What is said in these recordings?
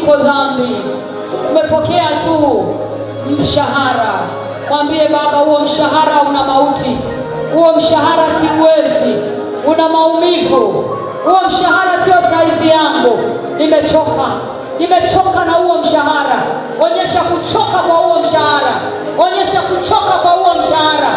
ziko dhambi. Umepokea tu mshahara. Mwambie Baba, huo mshahara una mauti, huo mshahara siwezi, una maumivu, huo mshahara sio saizi yangu. Nimechoka na huo mshahara. Onyesha kuchoka kwa huo mshahara, onyesha kuchoka kwa huo mshahara.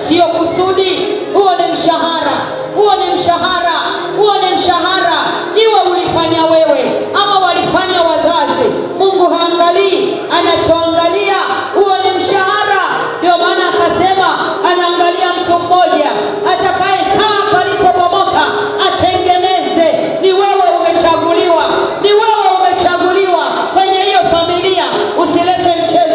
Sio kusudi, huo ni mshahara, huo ni mshahara, huo ni mshahara. Iwe ulifanya wewe ama walifanya wazazi, Mungu haangalii, anachoangalia huo ni mshahara. Ndio maana akasema anaangalia mtu mmoja atakayekaa palipobomoka atengeneze. Ni wewe umechaguliwa, ni wewe umechaguliwa kwenye hiyo familia. Usilete mchezo.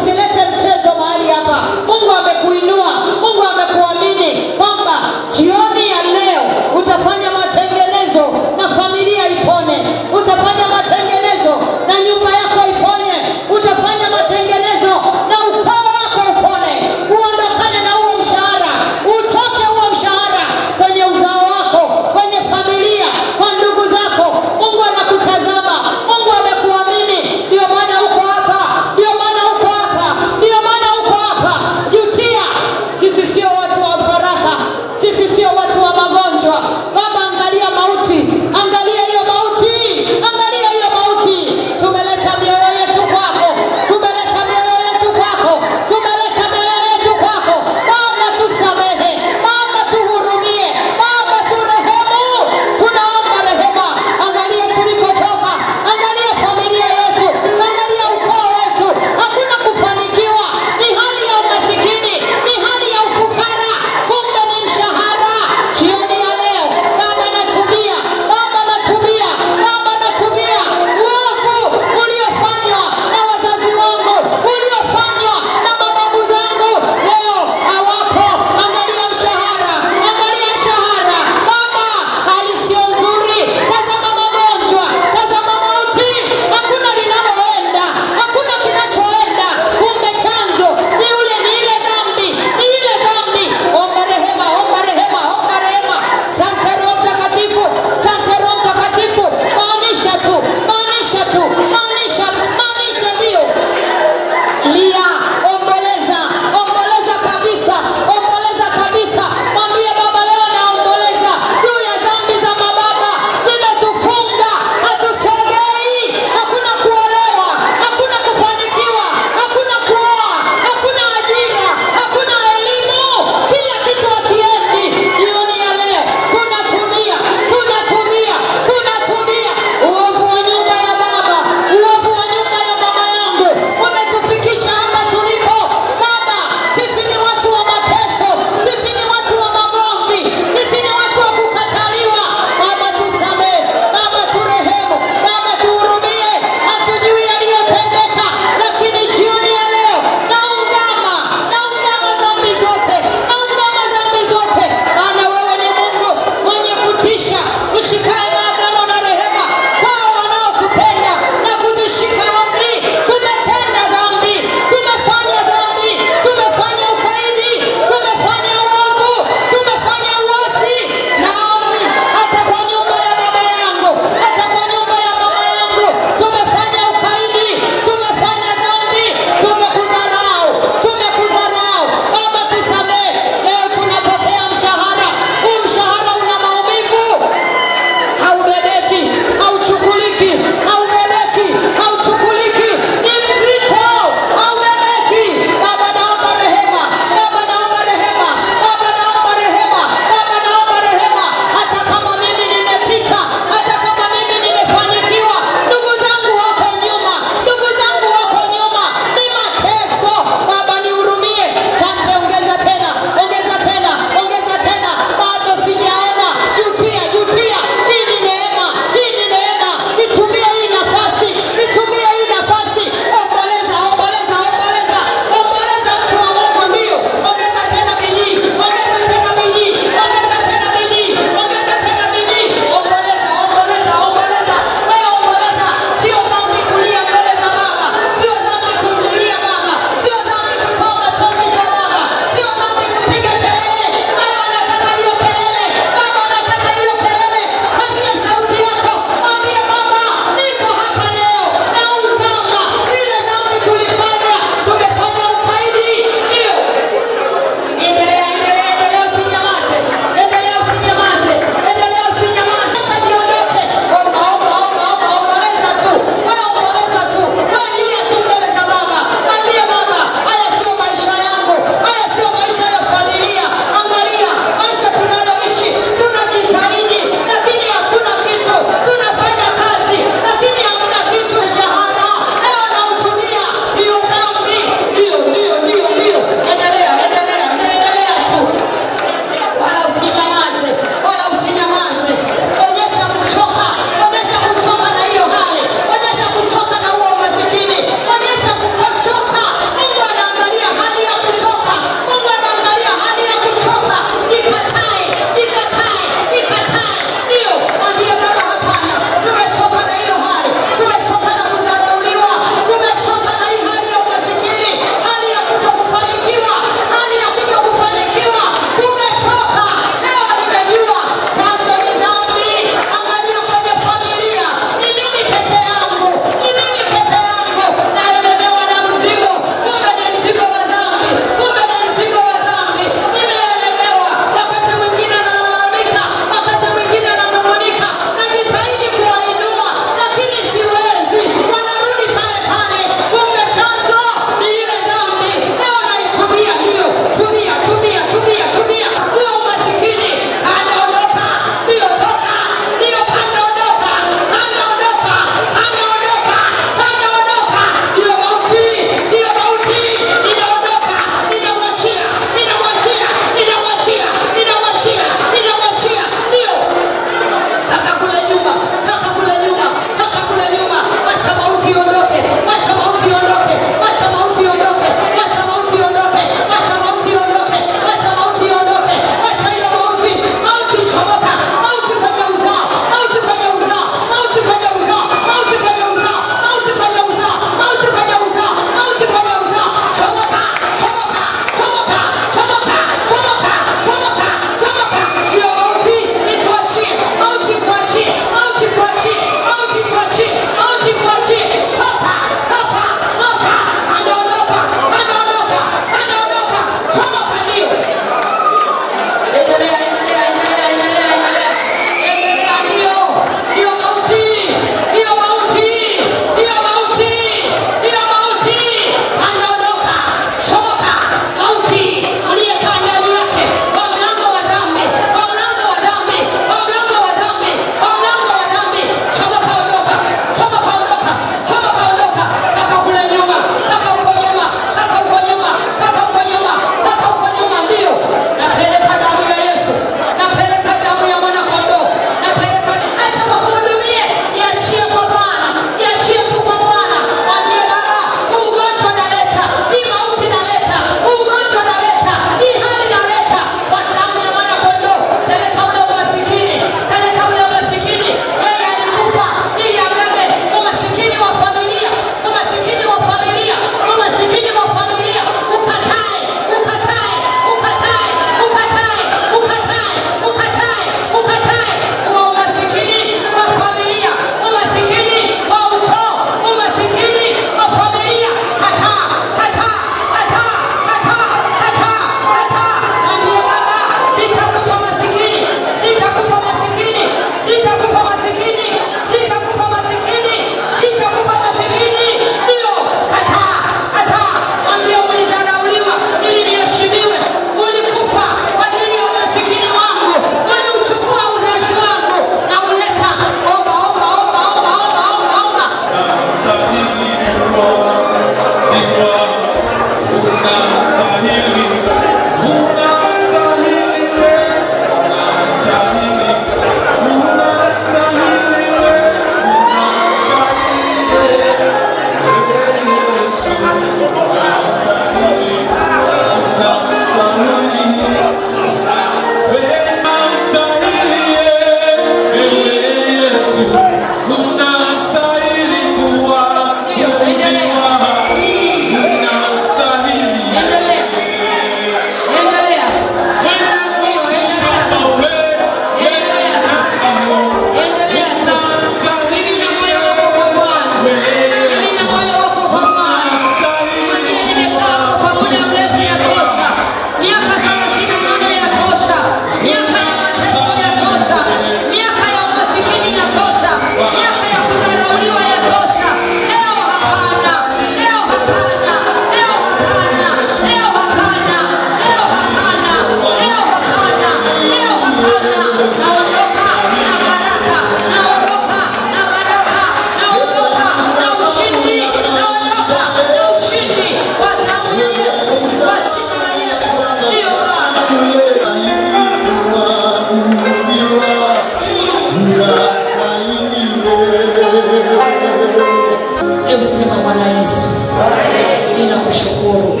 Ninakushukuru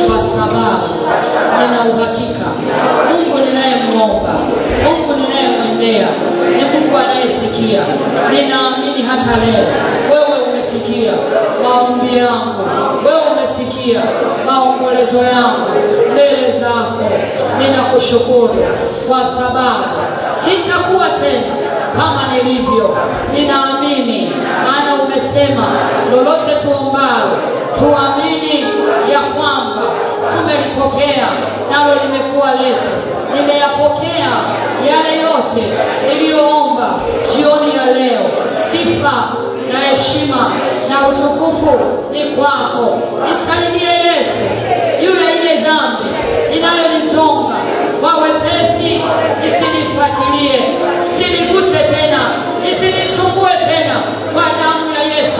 kwa sababu nina uhakika Mungu ninayemwomba, Mungu ninayemwendea ni Mungu anayesikia. Ninaamini hata leo wewe umesikia maombi yangu, wewe umesikia maombolezo yangu mbele zako. Ninakushukuru kwa sababu sitakuwa tena kama nilivyo. Ninaamini maana umesema lolote tuombalo tuamini ya kwamba tumelipokea nalo limekuwa letu. Nimeyapokea yale yote niliyoomba jioni ya leo. Sifa na heshima na utukufu ni kwako. Nisaidie